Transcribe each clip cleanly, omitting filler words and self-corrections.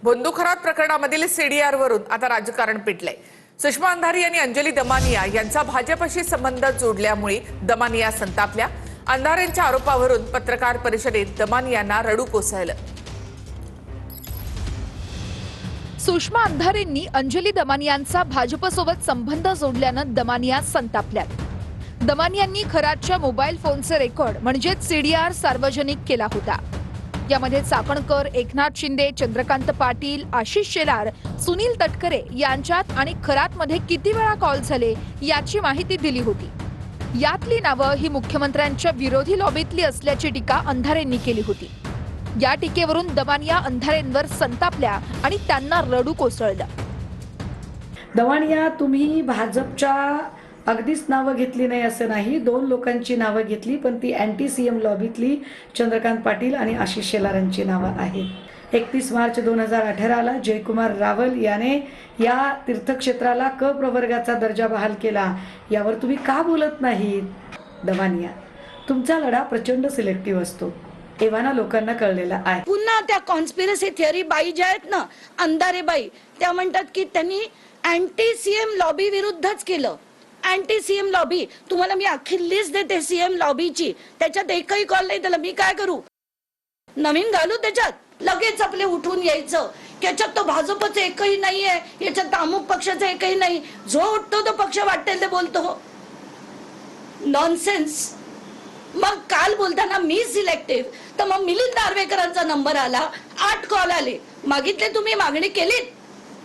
बंदुखरात प्रकरणामधील सीडीआरवरून आता राजकारण पेटलंय। सुषमा अंधारे यांनी अंजली दमानिया यांचा भाजपशी संबंध जोडल्यामुळे दमानिया संतापल्या। अंधारेंच्या आरोपावरून पत्रकार परिषदेत दमानियांना रडू कोसळलं। सुषमा अंधारेंनी अंजली दमानियांचा भाजपसोबत संबंध जोडल्यानं दमानिया संतापल्यात। दमानियांनी खरातच्या मोबाईल फोनचे रेकॉर्ड म्हणजे सीडीआर सार्वजनिक केला होता। यामध्ये चाकणकर, एकनाथ शिंदे, चंद्रकांत पाटील, आशिष शेलार, सुनील तटकरे यांच्यात आणि खरातमध्ये किती वेळा कॉल झाले याची माहिती दिली होती। यातली नावं ही मुख्यमंत्र्यांच्या विरोधी लॉबीतली असल्याची टीका अंधारेंनी केली होती। या टीकेवरून दमानिया अंधारेंवर संतापल्या आणि त्यांना रडू कोसळलं। दमानिया, तुम्ही भाजपच्या अगदीच नावं घेतली नाही असं नाही, दोन लोकांची नावं घेतली, पण ती अँटी सीएम लॉबीतली चंद्रकांत पाटील आणि आशिष शेलारांची नावं आहेत। 31 मार्च 2018ला जयकुमार रावल याने या तीर्थक्षेत्राला क प्रवर्गाचा दर्जा बहाल केला, यावर तुम्ही का बोलत नाहीत? दमानिया, तुमचा लढा प्रचंड सिलेक्टिव्ह असतो, एव्हाना लोकांना कळलेला आहे। पुन्हा त्या कॉन्स्पिरसी थिअरी बाई ज्या आहेत ना, अंधारे बाई, त्या म्हणतात की त्यांनी अँटी सीएम लॉबी विरुद्धच केलं। अँटी सीएम लॉबी, तुम्हाला मी अख्खी लिस्ट देते सीएम लॉबीची, त्याच्यात एकही कॉल नाही त्याला, मी काय करू? नवीन घालू त्याच्यात? लगेच आपले उठून यायचं त्याच्यात तो भाजपचं एकही नाहीये, याच्यात अमुक पक्षाचं एकही नाही, जो उठतो तो पक्ष वाटेल ते बोलतो। नॉनसेन्स। मग काल बोलताना मी सिलेक्टिव्ह, तर मग मिलिंद नार्वेकरांचा नंबर आला, 8 कॉल आले, मागितले, तुम्ही मागणी केलीत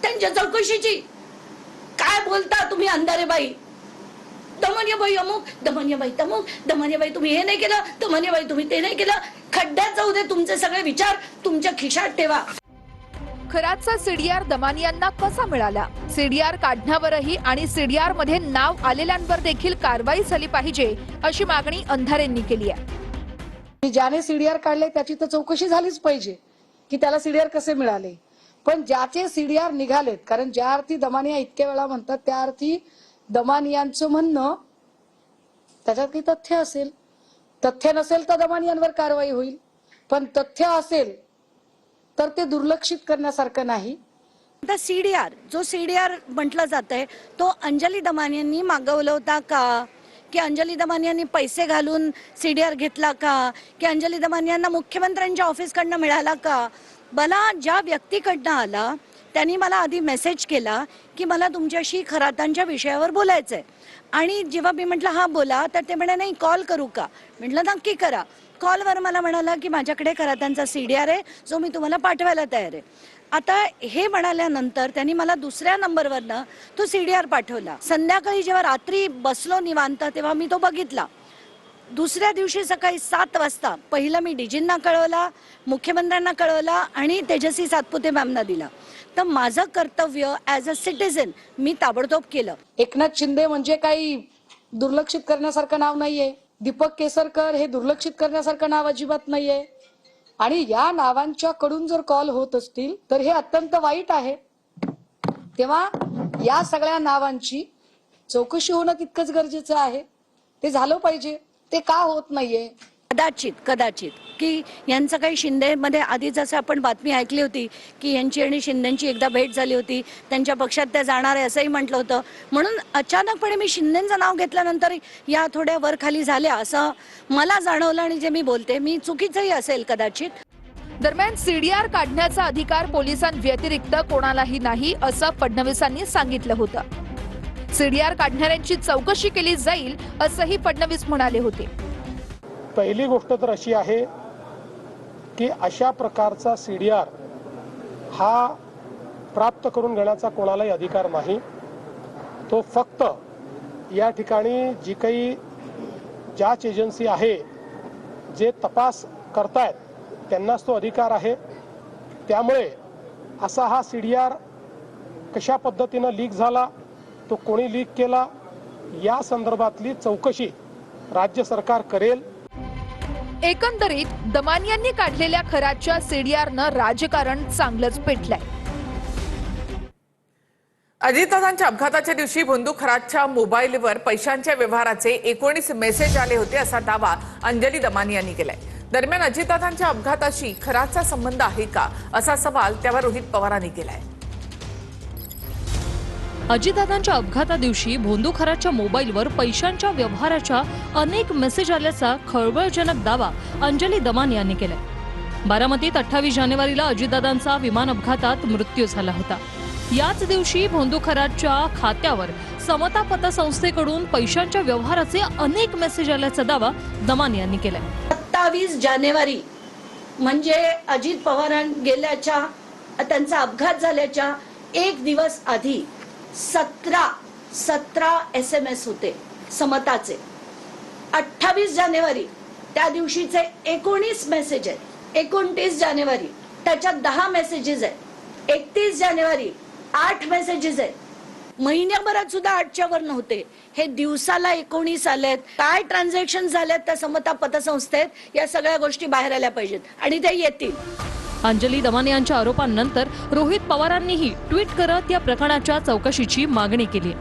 त्यांच्या चौकशीची? काय बोलता तुम्ही अंधारे बाई? दमानियाबाई अमुक, दमानियाबाई तमुक, दमानियाबाई तुम्ही हे नाही केलं, दमानियाबाई तुम्ही ते नाही केलं। खड्ड्यात जाऊ दे तुमचे सगळे विचार, तुमच्या खिशात ठेवा। खरातचा सीडीआर दमानियांना कसा मिळाला? सीडीआर काढण्यावरही आणि सीडीआर मध्ये नाव आलेल्यांवर देखील कारवाई झाली पाहिजे अशी मागणी अंधारेंनी केली आहे। ज्याने सीडीआर काढले त्याची तर चौकशी झालीच पाहिजे की त्याला सीडीआर कसे मिळाले, पण ज्याचे सीडीआर निघालेत, कारण ज्या अर्थी दमानिया इतक्या वेळा म्हणतात त्या अर्थी दमानियांचं म्हणणं त्याच्यात काही तथ्य असेल, तथ्य नसेल तर दमानियांवर कारवाई होईल, पण तथ्य असेल तर ते दुर्लक्षित करण्यासारखं नाही। सीडीआर, जो सीडीआर म्हटलं जातंय, तो अंजली दमानियांनी मागवला होता का? की अंजली दमानियांनी पैसे घालून सीडीआर घेतला का? की अंजली दमानियांना मुख्यमंत्र्यांच्या ऑफिसकडनं मिळाला का? मला ज्या व्यक्तीकडनं आला त्यांनी मला आधी मेसेज केला की मला तुमच्याशी खरातांच्या विषयावर बोलायचंय, आणि जेव्हा मी म्हटलं हा बोला, तर ते म्हणे नाही कॉल करू का? म्हटलं नक्की करा। कॉलवर मला म्हणाला की माझ्याकडे खरातांचा सीडीआर आहे, जो मी तुम्हाला पाठवायला तयार आहे। आता हे म्हणाल्यानंतर त्यांनी मला दुसऱ्या नंबरवरनं तो सीडीआर पाठवला। संध्याकाळी जेव्हा रात्री बसलो निवांत तेव्हा मी तो बघितला। दुसऱ्या दिवशी सकाळी 7 वाजता पहिलं मी डीजींना कळवला, मुख्यमंत्र्यांना कळवला आणि तेजस्वी सातपुते मॅमना दिला। तर माझं कर्तव्य ॲज अ सिटीझन मी ताबडतोब केलं। एकनाथ शिंदे म्हणजे काही दुर्लक्षित करण्यासारखं नाव नाहीये, दीपक केसरकर हे दुर्लक्षित करण्यासारखं नाव अजिबात नाहीये, आणि या नावांच्या कडून जर कॉल होत असतील तर हे अत्यंत वाईट आहे। तेव्हा या सगळ्या नावांची चौकशी होणं तितकंच गरजेचं आहे, ते झालं पाहिजे, ते का होत नाहीये? कदाचित की यांचं काही शिंदेमध्ये आधीच असं आपण बातमी ऐकली होती की यांची आणि शिंदेची एकदा भेट झाली होती, त्यांच्या पक्षात त्या जाणार आहे असंही म्हटलं होतं, म्हणून अचानकपणे मी शिंदेचं नाव घेतल्यानंतर या थोड्या वर खाली झाल्या असं मला जाणवलं, आणि जे मी बोलते मी चुकीचंही असेल कदाचित। दरम्यान सीडीआर काढण्याचा अधिकार पोलिसांव्यतिरिक्त कोणालाही नाही असं फडणवीसांनी सांगितलं होतं। सीडीआर काढणाऱ्यांची चौकशी केली जाईल असंही फडणवीस म्हणाले होते। पहिली गोष्ट तर अशी आहे की अशा प्रकारचा सीडीआर हा प्राप्त करून घेण्याचा कोणालाही अधिकार नाही। तो फक्त या ठिकाणी जी काही जांच एजन्सी आहे, जे तपास करतायत त्यांनाच तो अधिकार आहे। त्यामुळे असा हा सीडीआर कशा पद्धतीनं लीक झाला, तो कोणी लीक केला, या संदर्भातली चौकशी राज्य सरकार करेल। एकंदरीत दमानियांनी काढलेल्या खरातच्या सीडीआरनं राजकारण चांगलंच पेटलंय। अजितदादांच्या अपघाताच्या दिवशी बंदुखरातच्या मोबाईलवर पैशांच्या व्यवहाराचे 19 मेसेज आले होते असा दावा अंजली दमानियांनी केलाय। दरम्यान अजितदादांच्या अपघाताशी खराचा संबंध आहे का असा सवाल त्यावर रोहित पवारांनी केलाय. अजितदादांच्या अपघातादिवशी भोंदूखराच्या मोबाईलवर पैशांच्या व्यवहाराच्या अनेक मेसेज आल्याचा खळबळजनक दावा अंजली दमानी यांनी केलाय. बारामतीत 28 जानेवारीला अजितदादांचा विमान अपघातात मृत्यू झाला होता. याच दिवशी भोंदूखराच्या खात्यावर समता पतसंस्थेकडून पैशांच्या व्यवहाराचे अनेक मेसेज आल्याचा दावा दमानी यांनी केलाय. 27 जानेवारी म्हणजे अजित पवारां गेल्याच्या त्यांचा अपघात झाल्याच्या एक दिवस आधी 17 SMS होते समताचे. 28 जानेवारी त्या दिवशीचे 19 मेसेज आहेत. 29 जानेवारी त्याच्यात 10 मेसेजेस आहेत. 31 जानेवारी 8 मेसेजेस आहेत. महिन्याभरात सुद्धा 8च्या वर नव्हते. हे दिवसाला 19 आलेत. काय ट्रान्झॅक्शन झालेत त्या समता पतसंस्थेत या सगळ्या गोष्टी बाहेर आल्या पाहिजेत आणि त्या येतील. अंजली दमानी यांच्या आरोपांनंतर रोहित पवारांनीही ट्विट करत या प्रकरणाच्या चौकशीची मागणी केली.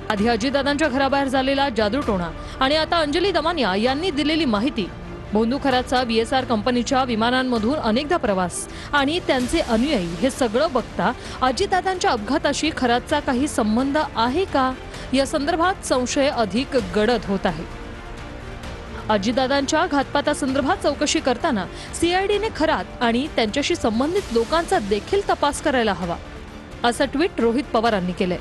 आधी अजितदादांच्या घराबाहेर झालेला जादूटोणा आणि आता अंजली दमानिया यांनी दिलेली माहिती, भोंदूखराचा VSR कंपनीच्या विमानांमधून अनेकदा प्रवास आणि त्यांचे अनुयायी हे सगळं बघता अजितदादांच्या अपघाताशी खराचा काही संबंध आहे का या संदर्भात संशय अधिक गडद होत आहे. अजितदादांच्या घातपातासंदर्भात चौकशी करताना CIDने खरात आणि त्यांच्याशी संबंधित लोकांचा देखील तपास करायला हवा असं ट्विट रोहित पवारांनी केलंय.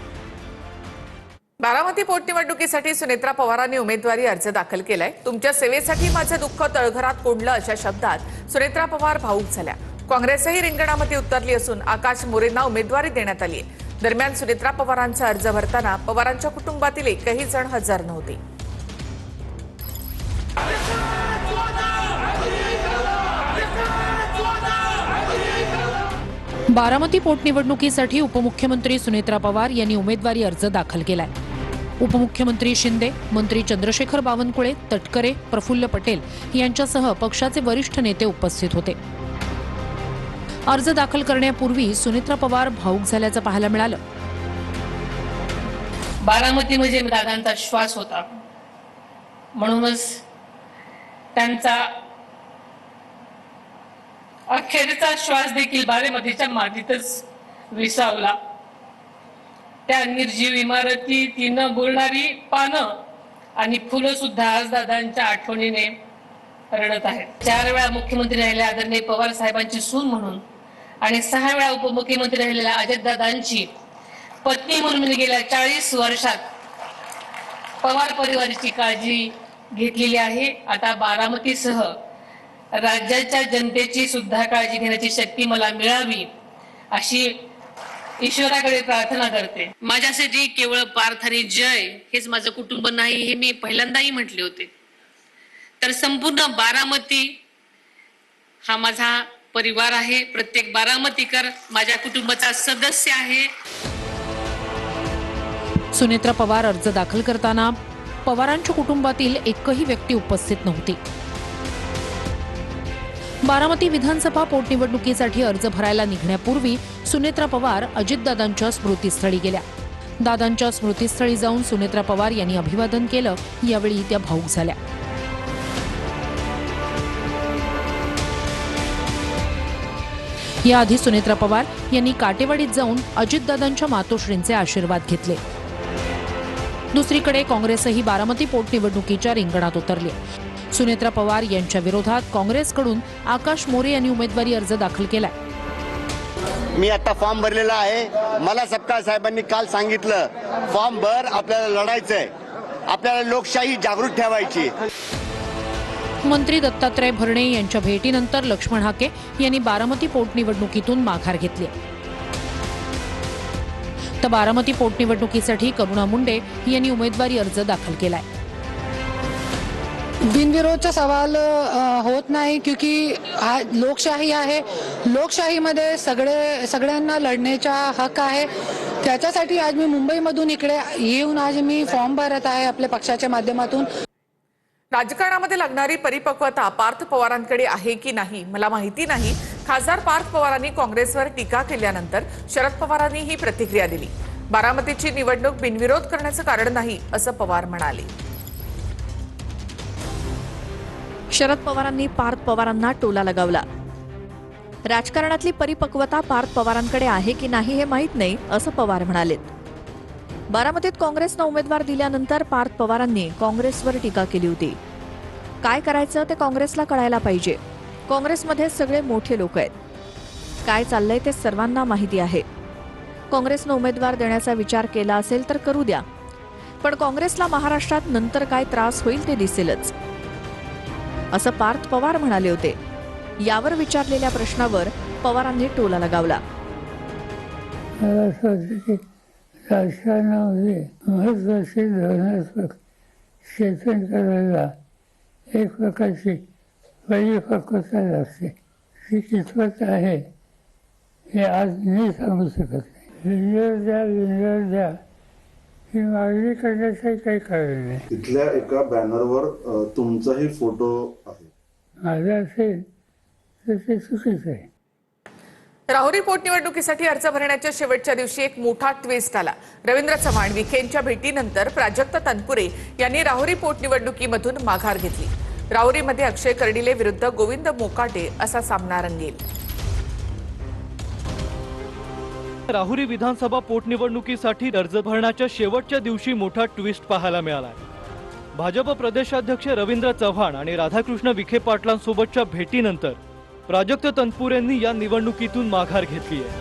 बारामती पोटनिवडणुकीसाठी सुनेत्रा पवारांनी उमेदवारी अर्ज दाखल केलाय. तुमच्या सेवेसाठी माझं दुःख तळघरात कोंडलं अशा शब्दात सुनेत्रा पवार भावूक झाल्या. काँग्रेसही रिंगणामध्ये उतरली असून आकाश मोरेंना उमेदवारी देण्यात आली आहे. दरम्यान सुनेत्रा पवारांचा अर्ज भरताना पवारांच्या कुटुंबातील एकही जण हजर नव्हते. बारामती पोटनिवडणुकीसाठी उपमुख्यमंत्री सुनेत्रा पवार यांनी उमेदवारी अर्ज दाखल केलाय. उपमुख्यमंत्री शिंदे, मंत्री चंद्रशेखर बावनकुळे, तटकरे, प्रफुल्ल पटेल यांच्यासह पक्षाचे वरिष्ठ नेते उपस्थित होते. अर्ज दाखल करण्यापूर्वी सुनेत्रा पवार भावूक झाल्याचं पाहायला मिळालं. बारामती म्हणजे दादांचा श्वास होता, म्हणूनच त्यांचा अखेरचा श्वास देखील बारामतीच्या मातीतच विसावला. त्या निर्जीव इमारती, तिनं बोलणारी पानं आणि फुलं सुद्धा आज दादांच्या आठवणीने रडत आहेत. 4 वेळा मुख्यमंत्री राहिलेल्या आदरणीय पवार साहेबांची सून म्हणून आणि 6 वेळा उपमुख्यमंत्री राहिलेल्या अजितदादांची पत्नी म्हणून मी गेल्या 40 वर्षात पवार परिवाराची काळजी घेतलेली आहे. आता बारामतीसह राज्याच्या जनतेची सुद्धा काळजी घेण्याची शक्ती मला मिळावी अशी ईश्वराकडे प्रार्थना करते. माझ्यासाठी केवळ पार्थ आणि जय हेच माझं कुटुंब नाही हे मी पहिल्यांदाही म्हटले होते. तर संपूर्ण बारामती हा माझा परिवार आहे. प्रत्येक बारामतीकर माझ्या कुटुंबाचा सदस्य आहे. सुनेत्रा पवार अर्ज दाखल करताना पवारांच्या कुटुंबातील एकही व्यक्ती उपस्थित नव्हती. बारामती विधानसभा पोटनिवडणुकीसाठी अर्ज भरायला निघण्यापूर्वी सुनेत्रा पवार अजितदादांच्या स्मृतीस्थळी गेल्या. दादांच्या स्मृतीस्थळी जाऊन सुनेत्रा पवार यांनी अभिवादन केलं. यावेळी त्या भावूक झाल्या. याआधी सुनेत्रा पवार यांनी काटेवाडीत जाऊन अजितदादांच्या मातोश्रींचे आशीर्वाद घेतले. दुसरीकडे काँग्रेसही बारामती पोटनिवडणुकीच्या रिंगणात उतरली. सुनेत्रा पवार यांच्या विरोधात काँग्रेसकडून आकाश मोरे यांनी उमेदवारी अर्ज दाखल केलाय. मी आता फॉर्म भरलेला आहे. मला सपकाळ साहेबांनी काल सांगितलं फॉर्म भर, आपल्याला लढायचंय, आपल्याला लोकशाही जागृत ठेवायची. मंत्री दत्तात्रय भरणे यांच्या भेटीनंतर लक्ष्मण हाके यांनी बारामती पोटनिवडणुकीतून माघार घेतली. तर बारामती पोटनिवडणुकीसाठी करुणा मुंडे यांनी उमेदवारी अर्ज दाखल केलाय. बिनविरोधचा सवाल होत नाही, क्योंकि लोकशाही आहे. लोकशाहीमध्ये सगळ्यांना लढण्याचा हक्क आहे. त्याच्यासाठी आज मी मुंबईमधून इकडे येऊन आज मी फॉर्म भरत आहे आपल्या पक्षाच्या माध्यमातून. राजकारणामध्ये लागणारी परिपक्वता पार्थ पवारांकडे आहे की नाही मला माहिती नाही. खासदार पार्थ पवारांनी काँग्रेसवर टीका केल्यानंतर शरद पवारांनी ही प्रतिक्रिया दिली. बारामतीची निवडणूक बिनविरोध करण्याचं कारण नाही असं पवार म्हणाले. शरद पवारांनी पार्थ पवारांना टोला लगावला. राजकारणातली परिपक्वता पार्थ पवारांकडे आहे की नाही हे माहीत नाही असं पवार म्हणालेत. बारामतीत काँग्रेसनं उमेदवार दिल्यानंतर पार्थ पवारांनी काँग्रेसवर टीका केली होती. काय करायचं ते काँग्रेसला कळायला पाहिजे. काँग्रेसमध्ये सगळे मोठे लोक आहेत. काय चाललंय ते सर्वांना माहिती आहे. काँग्रेसनं उमेदवार देण्याचा विचार केला असेल तर करू द्या, पण काँग्रेसला महाराष्ट्रात नंतर काय त्रास होईल ते दिसेलच, असं पार्थ पवार म्हणाले होते. यावर विचारलेल्या प्रश्नावर पवारांनी टोला लगावला. राजकारणामध्ये महत्वाचे धोरणात्मक क्षेत्र करायला एक प्रकारची परिपक्वता लागते. ती कितपत आहे हे आज मी सांगू शकत नाही. विंडोर द्या ही मागणी करण्याचं काही कारण नाही. तिथल्या एका बॅनरवर तुमचाही फोटो आहे. माझा असेल तर ते चुकीचं आहे. राहुरी पोटनिवडणुकीसाठी अर्ज भरण्याच्या शेवटच्या दिवशी एक मोठा ट्विस्ट आला. रवींद्र चव्हाण विखेंच्या भेटीनंतर प्राजक्त तनपुरे यांनी राहुरी पोटनिवडणुकीमधून माघार घेतली. राहुरीमध्ये अक्षय कर्डिले विरुद्ध गोविंद मोकाटे असा सामना रंगेल. राहुरी विधानसभा पोटनिवडणुकीसाठी अर्ज भरण्याच्या शेवटच्या दिवशी मोठा ट्विस्ट पाहायला मिळाला. भाजप प्रदेशाध्यक्ष रवींद्र चव्हाण आणि राधाकृष्ण विखे पाटलांसोबतच्या भेटीनंतर प्राजक्त तनपुरेंनी या निवडणुकीतून माघार घेतली आहे.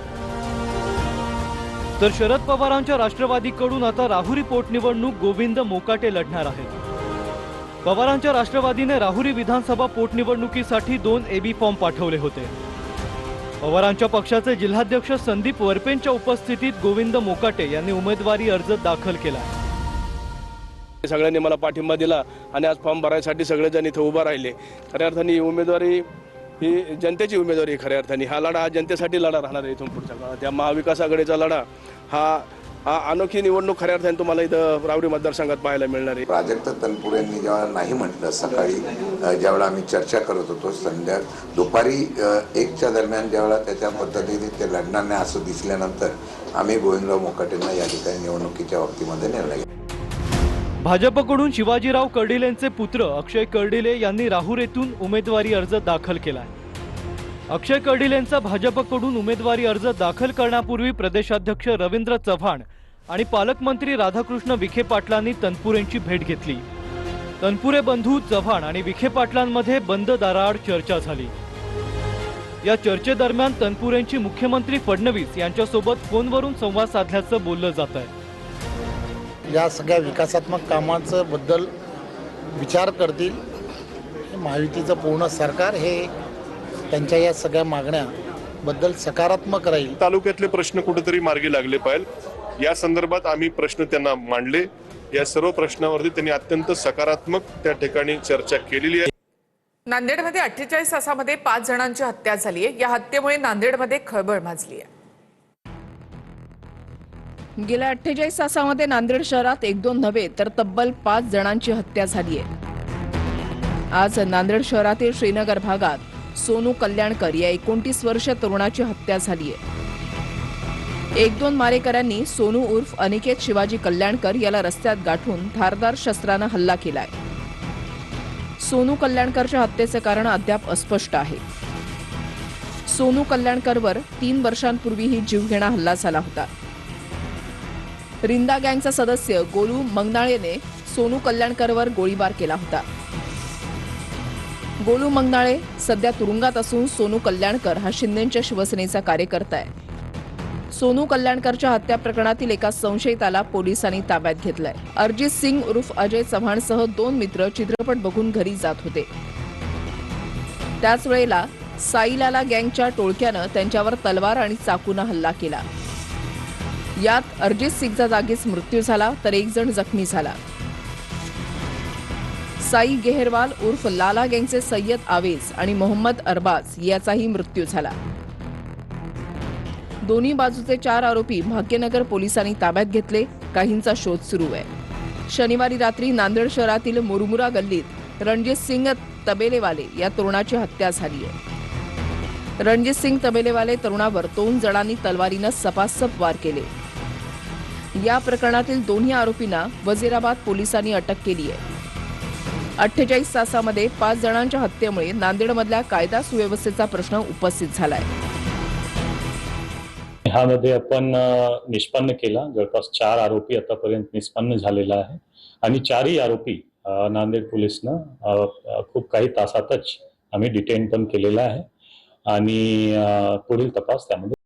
तर शरद पवारांच्या राष्ट्रवादीकडून आता राहुरी पोटनिवडणूक गोविंद मोकाटे लढणार आहेत. पवारांच्या राष्ट्रवादीने राहुरी विधानसभा पोटनिवडणुकीसाठी 2 AB फॉर्म पाठवले होते. पवारांच्या पक्षाचे जिल्हाध्यक्ष संदीप वरपेंच्या उपस्थितीत गोविंद मोकाटे यांनी उमेदवारी अर्ज दाखल केला. सगळ्यांनी मला पाठिंबा दिला आणि आज फॉर्म भरायसाठी सगळेजण इथे उभा राहिले. खऱ्या अर्थाने उमेदवारी ही जनतेची उमेदवारी. खऱ्या अर्थाने हा लढा जनतेसाठी लढा राहणार आहे. इथून पुढच्या काळात या महाविकास आघाडीचा लढा हा अनोखी निवडणूक खऱ्या अर्थाने तुम्हाला इथं राहुरी मतदारसंघात पाहायला मिळणार आहे. प्राजक्त तनपुरेंनी जेव्हा नाही म्हटलं, सकाळी ज्यावेळेला आम्ही चर्चा करत होतो, दुपारी 1च्या दरम्यान ज्यावेळेला त्याच्या पद्धतीने ते लढणार नाही असं दिसल्यानंतर आम्ही गोविंदराव मोकाटेंना या ठिकाणी निवडणुकीच्या बाबतीमध्ये निर्णय घेतला. भाजपकडून शिवाजीराव कर्डिलेंचे पुत्र अक्षय कर्डिले यांनी राहुर येथून उमेदवारी अर्ज दाखल केला. अक्षय कर्डिलेंचा भाजपकडून उमेदवारी अर्ज दाखल करण्यापूर्वी प्रदेशाध्यक्ष रवींद्र चव्हाण आणि पालकमंत्री राधाकृष्ण विखे पाटलांनी तनपुरेंची भेट घेतली. तनपुरे बंधू चव्हाण आणि विखे पाटलांमध्ये बंद दाराआड चर्चा झाली. या चर्चेदरम्यान तनपुरेंची मुख्यमंत्री फडणवीस यांच्यासोबत फोनवरून संवाद साधल्याचं बोललं जात आहे. या सगळ्या विकासात्मक कामांचं बद्दल विचार करतील. महायुतीचं पूर्ण सरकार हे त्यांच्या या सगळ्या मागण्याबद्दल सकारात्मक राहील. तालुक्यातले प्रश्न कुठेतरी मार्गी लागले पाहिजे या संदर्भात आम्ही प्रश्न त्यांना मांडले. या सर्व प्रश्नावरती त्यांनी अत्यंत सकारात्मक त्या ठिकाणी चर्चा केलेली आहे. नांदेडमध्ये 48 तासामध्ये 5 जणांची हत्या झाली आहे. या हत्येमुळे नांदेडमध्ये खळबळ माजली आहे. गेल्या 48 तासामध्ये नांदेड शहरात 1-2 नव्हे तर तब्बल 5 जणांची हत्या झाली आहे. आज नांदेड शहरातील श्रीनगर भागात सोनू कल्याणकर या 29 वर्षीय तरुणाची हत्या झाली आहे. 1-2 मारेकऱ्यांनी सोनू उर्फ अनिकेत शिवाजी कल्याणकर याला रस्त्यात गाठून धारदार शस्त्रानं हल्ला केलाय. सोनू कल्याणकरच्या हत्येचं कारण अद्याप अस्पष्ट आहे. सोनू कल्याणकरवर 3 वर्षांपूर्वीही जीवघेणा हल्ला झाला होता. रिंदा गँगचा सदस्य गोलू मंगनाळेने सोनू कल्याणकरवर गोळीबार केला होता. गोलू मंगनाळे सध्या तुरुंगात असून सोनू कल्याणकर हा शिंदेच्या शिवसेनेचा कार्यकर्ता आहे. सोनू कल्याणकरच्या हत्या प्रकरणातील एका संशयिताला पोलिसांनी ताब्यात घेतलाय. अरिजित सिंग उर्फ अजय चव्हाणसह 2 मित्र चित्रपट बघून घरी जात होते. त्याच वेळेला साईलाला गँगच्या टोळक्यानं त्यांच्यावर तलवार आणि चाकूनं हल्ला केला. यात अरिजित सिंगचा जागीच मृत्यू झाला तर 1 जण जखमी झाला. साई गेहरवाल उर्फ लाला गँगचे सय्यद आवेज आणि मोहम्मद अरबाज याचाही मृत्यू झाला. दोन्ही बाजूचे 4 आरोपी भाग्यनगर पोलिसांनी ताब्यात घेतले. काहींचा शोध सुरू आहे. शनिवारी रात्री नांदेड शहरातील मुरमुरा गल्लीत रणजित सिंग तबेलेवाले या तरुणाची हत्या झाली आहे. रणजित सिंग तबेलेवाले तरुणावर 2 जणांनी तलवारीनं सपासप वार केले. या प्रकरणातील दोन्ही आरोपींना वजीराबाद पोलिसांनी अटक केली आहे. 48 तासामध्ये 5 जणांच्या हत्येमुळे नांदेडमधल्या कायदा सुव्यवस्थेचा प्रश्न उपस्थित झालाय. ह्यामध्ये आपण निष्पन्न केला जवळपास 4 आरोपी आतापर्यंत निष्पन्न झालेला आहे आणि 4ही आरोपी नांदेड पोलिसनं खूप काही तासातच आम्ही डिटेन पण केलेला आहे आणि पुढील तपास त्यामध्ये